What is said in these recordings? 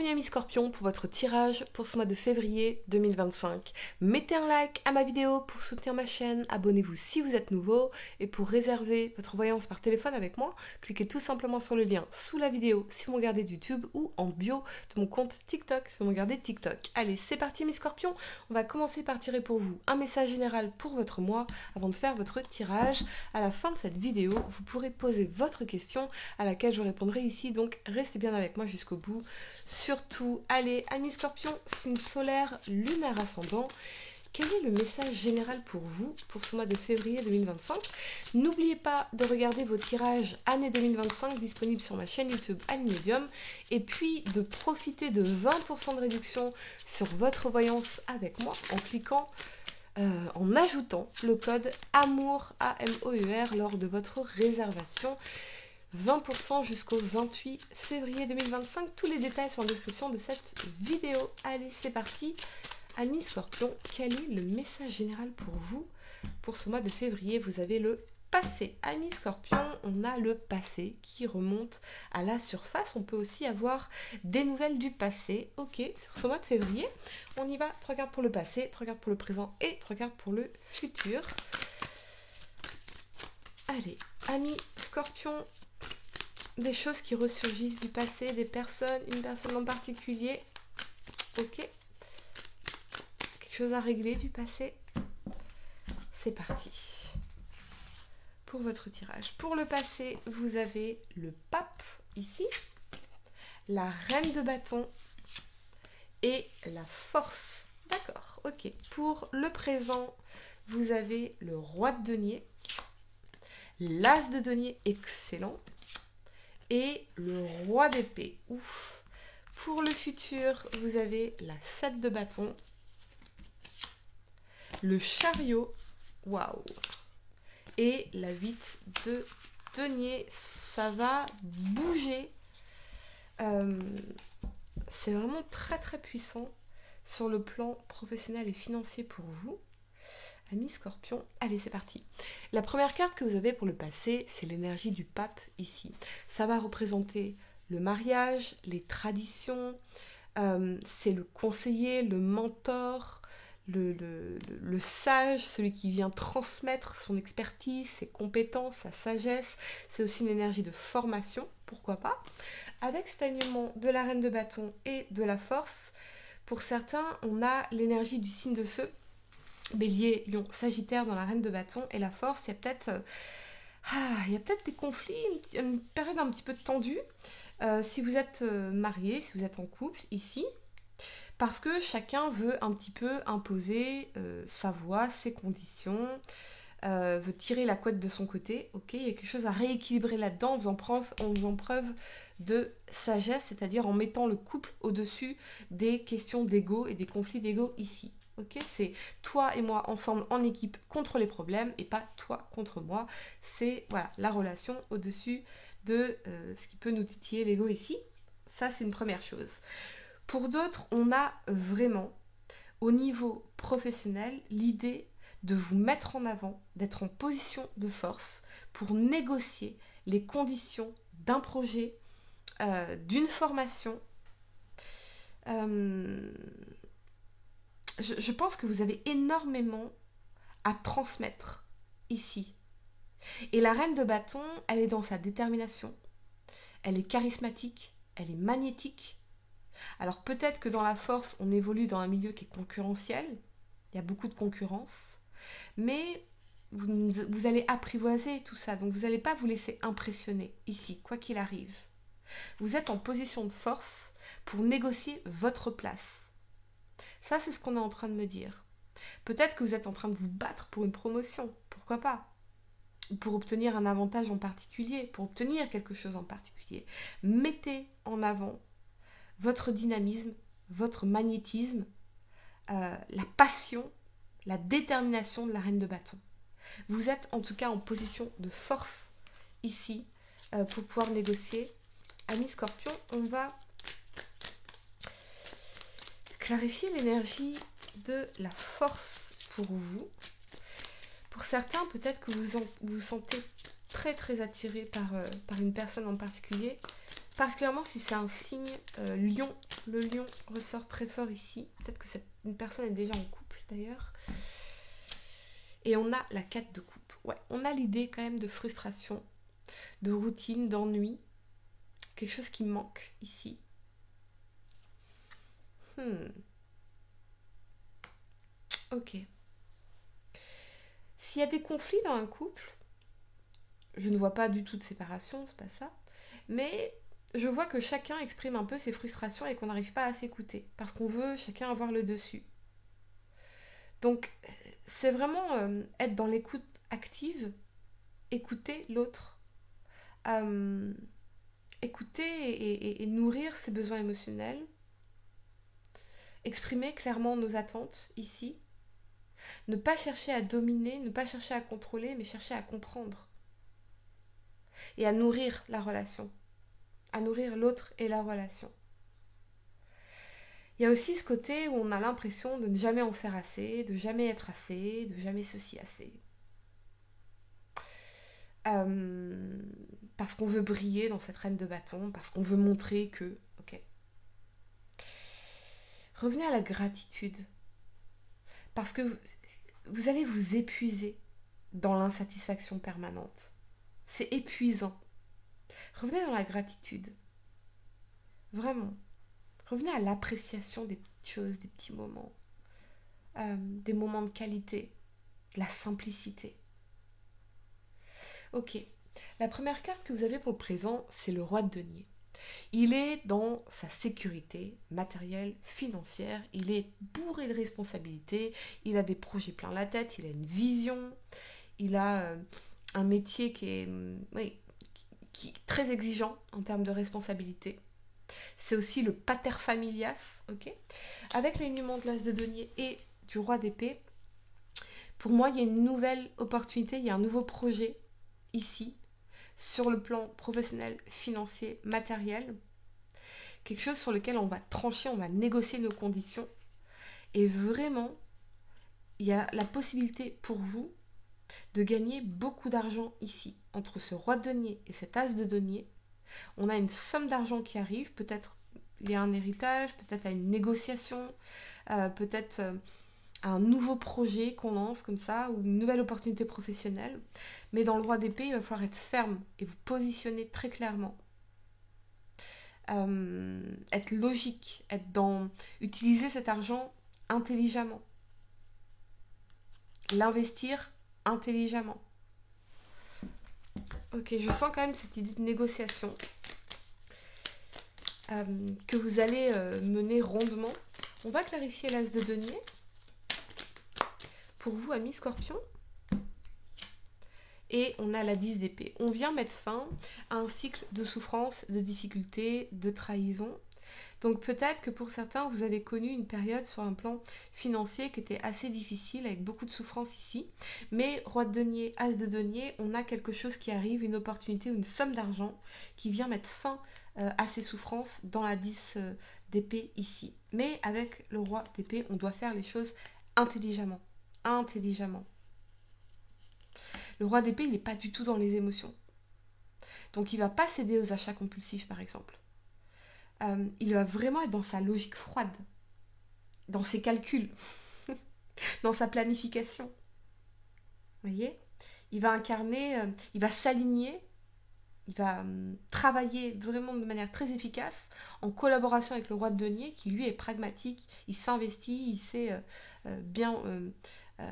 Bienvenue amis Scorpions pour votre tirage pour ce mois de février 2025. Mettez un like à ma vidéo pour soutenir ma chaîne, abonnez-vous si vous êtes nouveau et pour réserver votre voyance par téléphone avec moi, cliquez tout simplement sur le lien sous la vidéo si vous me regardez de YouTube ou en bio de mon compte TikTok si vous me regardez de TikTok. Allez, c'est parti mes Scorpions, on va commencer par tirer pour vous un message général pour votre mois avant de faire votre tirage. À la fin de cette vidéo, vous pourrez poser votre question à laquelle je répondrai ici, donc restez bien avec moi jusqu'au bout. Surtout, allez, amis Scorpions, signe solaire, lunaire ascendant, quel est le message général pour vous pour ce mois de février 2025? N'oubliez pas de regarder vos tirages année 2025 disponibles sur ma chaîne YouTube Aline Medium et puis de profiter de 20% de réduction sur votre voyance avec moi en cliquant en ajoutant le code AMOUR AMOUR lors de votre réservation. 20% jusqu'au 28 février 2025. Tous les détails sont en description de cette vidéo. Allez, c'est parti. Amis Scorpions, quel est le message général pour vous pour ce mois de février? Vous avez le passé. Amis Scorpions, on a le passé qui remonte à la surface. On peut aussi avoir des nouvelles du passé. Ok, sur ce mois de février, on y va. 3 cartes pour le passé, 3 cartes pour le présent et 3 cartes pour le futur. Allez, amis Scorpions, des choses qui ressurgissent du passé, des personnes, une personne en particulier. Ok. Quelque chose à régler du passé. C'est parti. Pour votre tirage. Pour le passé, vous avez le pape ici, la reine de bâton et la force. D'accord, ok. Pour le présent, vous avez le roi de denier, l'as de denier, excellent, et le roi d'épée. Ouf. Pour le futur, vous avez la 7 de bâton, le chariot, waouh, et la 8 de denier. Ça va bouger. C'est vraiment très très puissant sur le plan professionnel et financier pour vous. Amis Scorpions, allez c'est parti. La première carte que vous avez pour le passé, c'est l'énergie du pape ici. Ça va représenter le mariage, les traditions, c'est le conseiller, le mentor, le sage, celui qui vient transmettre son expertise, ses compétences, sa sagesse. C'est aussi une énergie de formation, pourquoi pas. Avec cet alignement de la reine de bâton et de la force, pour certains, on a l'énergie du signe de feu, Bélier, Lion, Sagittaire dans la reine de bâton et la force. Il y a peut-être des conflits, une période un petit peu tendue si vous êtes marié, si vous êtes en couple ici, parce que chacun veut un petit peu imposer sa voix, ses conditions, veut tirer la couette de son côté. Ok, il y a quelque chose à rééquilibrer là-dedans en faisant preuve de sagesse, c'est-à-dire en mettant le couple au-dessus des questions d'ego et des conflits d'ego ici. Ok, c'est toi et moi ensemble en équipe contre les problèmes et pas toi contre moi. C'est voilà, la relation au-dessus de ce qui peut nous titiller l'ego ici. Ça, c'est une première chose. Pour d'autres, on a vraiment, au niveau professionnel, l'idée de vous mettre en avant, d'être en position de force pour négocier les conditions d'un projet, d'une formation. Je pense que vous avez énormément à transmettre ici. Et la reine de bâton, elle est dans sa détermination. Elle est charismatique, elle est magnétique. Alors peut-être que dans la force, on évolue dans un milieu qui est concurrentiel. Il y a beaucoup de concurrence. Mais vous allez apprivoiser tout ça. Donc vous n'allez pas vous laisser impressionner ici, quoi qu'il arrive. Vous êtes en position de force pour négocier votre place. Ça, c'est ce qu'on est en train de me dire. Peut-être que vous êtes en train de vous battre pour une promotion, pourquoi pas? Pour obtenir un avantage en particulier, pour obtenir quelque chose en particulier. Mettez en avant votre dynamisme, votre magnétisme, la passion, la détermination de la reine de bâton. Vous êtes en tout cas en position de force ici pour pouvoir négocier. Amis Scorpions, on va clarifier l'énergie de la force pour vous. Pour certains, peut-être que vous vous sentez très très attiré par une personne en particulier, particulièrement si c'est un signe lion Le lion ressort très fort ici. Peut-être que une personne est déjà en couple d'ailleurs. Et on a la 4 de coupe. Ouais, on a l'idée quand même de frustration, de routine, d'ennui. Quelque chose qui manque ici. Ok. S'il y a des conflits dans un couple, je ne vois pas du tout de séparation, c'est pas ça. Mais je vois que chacun exprime un peu ses frustrations et qu'on n'arrive pas à s'écouter. Parce qu'on veut chacun avoir le dessus. Donc, c'est vraiment être dans l'écoute active, écouter l'autre, écouter et nourrir ses besoins émotionnels, exprimer clairement nos attentes ici, ne pas chercher à dominer, ne pas chercher à contrôler, mais chercher à comprendre et à nourrir la relation, à nourrir l'autre et la relation. Il y a aussi ce côté où on a l'impression de ne jamais en faire assez, de jamais être assez, de jamais ceci assez. Parce qu'on veut briller dans cette reine de bâton, parce qu'on veut montrer que... Ok. Revenez à la gratitude. Parce que vous allez vous épuiser dans l'insatisfaction permanente. C'est épuisant. Revenez dans la gratitude. Vraiment. Revenez à l'appréciation des petites choses, des petits moments. Des moments de qualité. De la simplicité. Ok. La première carte que vous avez pour le présent, c'est le roi de denier. Il est dans sa sécurité matérielle, financière, il est bourré de responsabilités, il a des projets plein la tête, il a une vision, il a un métier qui est très exigeant en termes de responsabilité. C'est aussi le pater familias, ok. Avec l'alignement de l'as de denier et du roi d'épée, pour moi, il y a une nouvelle opportunité, il y a un nouveau projet ici, sur le plan professionnel, financier, matériel. Quelque chose sur lequel on va trancher, on va négocier nos conditions. Et vraiment, il y a la possibilité pour vous de gagner beaucoup d'argent ici. Entre ce roi de denier et cet as de denier, on a une somme d'argent qui arrive, peut-être il y a un héritage, peut-être à une négociation, peut-être un nouveau projet qu'on lance comme ça, ou une nouvelle opportunité professionnelle. Mais dans le roi d'épée, il va falloir être ferme et vous positionner très clairement. Être logique, utiliser cet argent intelligemment. L'investir intelligemment. Ok, je sens quand même cette idée de négociation que vous allez mener rondement. On va clarifier l'as de denier. Pour vous, amis Scorpion. Et on a la 10 d'épée. On vient mettre fin à un cycle de souffrance, de difficultés, de trahison. Donc peut-être que pour certains, vous avez connu une période sur un plan financier qui était assez difficile, avec beaucoup de souffrance ici. Mais roi de denier, as de denier, on a quelque chose qui arrive, une opportunité, une somme d'argent qui vient mettre fin à ces souffrances dans la 10 d'épée ici. Mais avec le roi d'épée, on doit faire les choses intelligemment. Intelligemment. Le roi d'épée, il n'est pas du tout dans les émotions. Donc il ne va pas céder aux achats compulsifs, par exemple. Il va vraiment être dans sa logique froide, dans ses calculs, dans sa planification. Vous voyez ? Il va incarner, il va s'aligner, il va travailler vraiment de manière très efficace en collaboration avec le roi de denier qui lui est pragmatique, il s'investit, il sait bien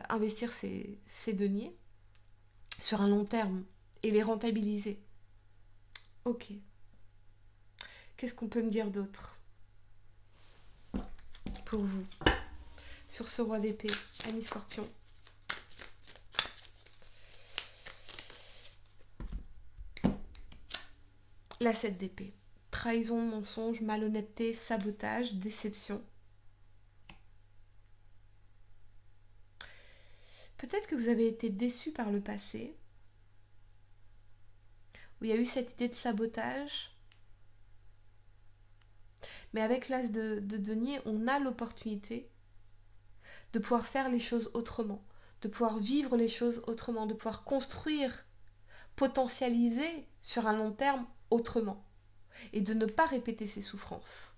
investir ses deniers sur un long terme et les rentabiliser. Ok. Qu'est-ce qu'on peut me dire d'autre pour vous sur ce roi d'épée, amis Scorpion? La 7 d'épée. Trahison, mensonge, malhonnêteté, sabotage, déception. Peut-être que vous avez été déçu par le passé, où il y a eu cette idée de sabotage. Mais avec l'as de denier, on a l'opportunité de pouvoir faire les choses autrement, de pouvoir vivre les choses autrement, de pouvoir construire, potentialiser sur un long terme autrement, et de ne pas répéter ces souffrances.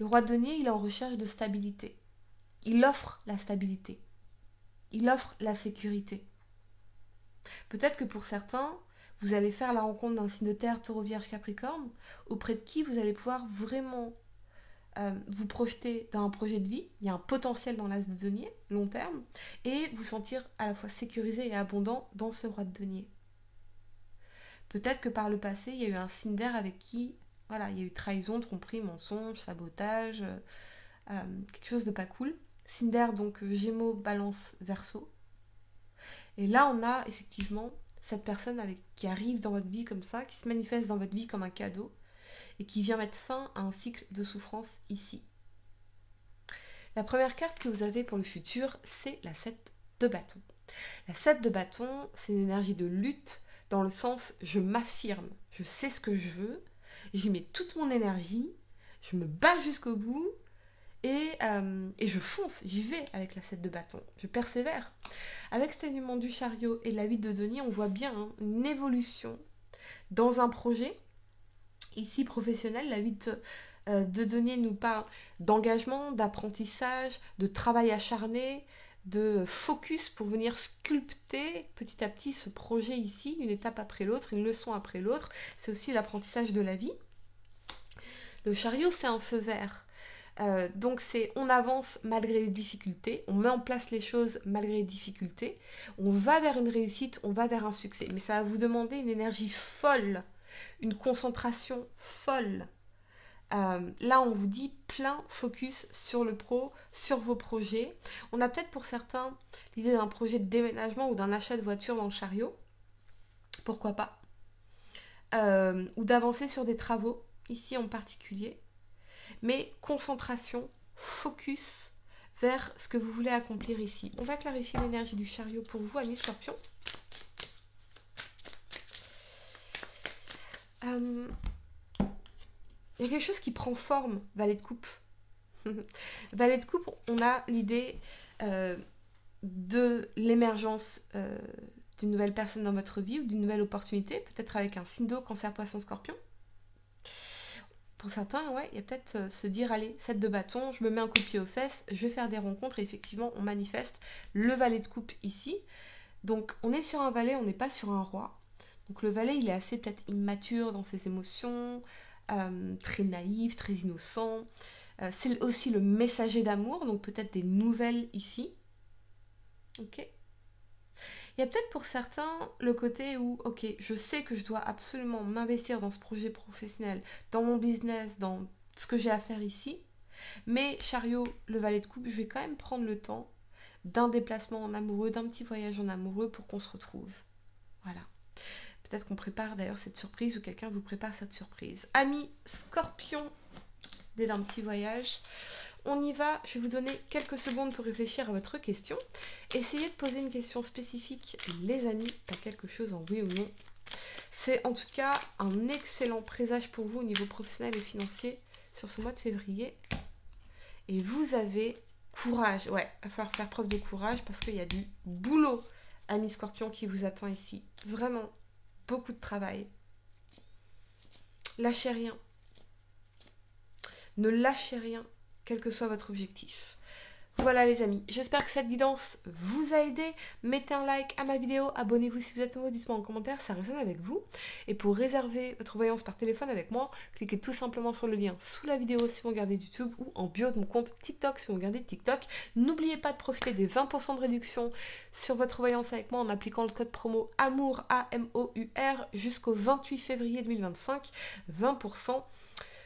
Le roi de denier, il est en recherche de stabilité. Il offre la stabilité. Il offre la sécurité. Peut-être que pour certains, vous allez faire la rencontre d'un signe de terre, taureau, vierge, capricorne, auprès de qui vous allez pouvoir vraiment vous projeter dans un projet de vie. Il y a un potentiel dans l'as de denier, long terme, et vous sentir à la fois sécurisé et abondant dans ce roi de denier. Peut-être que par le passé, il y a eu un signe d'air avec qui, voilà, il y a eu trahison, tromperie, mensonge, sabotage, quelque chose de pas cool. Signe d'air, donc Gémeaux, Balance, Verseau. Et là, on a effectivement cette personne qui arrive dans votre vie comme ça, qui se manifeste dans votre vie comme un cadeau, et qui vient mettre fin à un cycle de souffrance ici. La première carte que vous avez pour le futur, c'est la 7 de bâton. La 7 de bâton, c'est une énergie de lutte, dans le sens je m'affirme, je sais ce que je veux, j'y mets toute mon énergie, je me bats jusqu'au bout et je fonce, j'y vais avec la 7 de bâton, je persévère. Avec cet élément du chariot et la 8 de denier, on voit bien une évolution dans un projet, ici professionnel. La 8 de denier nous parle d'engagement, d'apprentissage, de travail acharné, de focus pour venir sculpter petit à petit ce projet ici, une étape après l'autre, une leçon après l'autre. C'est aussi l'apprentissage de la vie. Le chariot, c'est un feu vert. Donc on avance malgré les difficultés, on met en place les choses malgré les difficultés, on va vers une réussite, on va vers un succès. Mais ça va vous demander une énergie folle, une concentration folle. Là, on vous dit plein focus sur le pro, sur vos projets. On a peut-être pour certains l'idée d'un projet de déménagement ou d'un achat de voiture dans le chariot. Pourquoi pas. Ou d'avancer sur des travaux, ici en particulier. Mais concentration, focus vers ce que vous voulez accomplir ici. On va clarifier l'énergie du chariot pour vous, amis Scorpions. Il y a quelque chose qui prend forme, Valet de coupe. Valet de coupe, on a l'idée de l'émergence d'une nouvelle personne dans votre vie ou d'une nouvelle opportunité, peut-être avec un signe d'eau, cancer, poisson, scorpion. Pour certains, ouais, il y a peut-être se dire, allez, 7 de bâton, je me mets un coup de pied aux fesses, je vais faire des rencontres et effectivement, on manifeste le valet de coupe ici. Donc, on est sur un valet, on n'est pas sur un roi. Donc, le valet, il est assez peut-être immature dans ses émotions, très naïf, très innocent. C'est aussi le messager d'amour, donc peut-être des nouvelles ici. Ok. Il y a peut-être pour certains le côté où, ok, je sais que je dois absolument m'investir dans ce projet professionnel, dans mon business, dans ce que j'ai à faire ici. Mais chariot, le valet de coupe, je vais quand même prendre le temps d'un déplacement en amoureux, d'un petit voyage en amoureux pour qu'on se retrouve. Voilà. Peut-être qu'on prépare d'ailleurs cette surprise ou quelqu'un vous prépare cette surprise. Amis Scorpion, dès d'un petit voyage, on y va. Je vais vous donner quelques secondes pour réfléchir à votre question. Essayez de poser une question spécifique, les amis, à quelque chose en oui ou non. C'est en tout cas un excellent présage pour vous au niveau professionnel et financier sur ce mois de février. Et vous avez courage. Ouais, il va falloir faire preuve de courage parce qu'il y a du boulot, amis Scorpion, qui vous attend ici. Vraiment, beaucoup de travail. Lâchez rien. Ne lâchez rien, quel que soit votre objectif. Voilà les amis, j'espère que cette guidance vous a aidé. Mettez un like à ma vidéo, abonnez-vous si vous êtes nouveau, dites-moi en commentaire si ça résonne avec vous. Et pour réserver votre voyance par téléphone avec moi, cliquez tout simplement sur le lien sous la vidéo si vous regardez YouTube ou en bio de mon compte TikTok si vous regardez TikTok. N'oubliez pas de profiter des 20% de réduction sur votre voyance avec moi en appliquant le code promo AMOUR, A-M-O-U-R, jusqu'au 28 février 2025, 20%.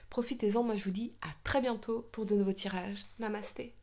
Profitez-en, moi je vous dis à très bientôt pour de nouveaux tirages. Namasté.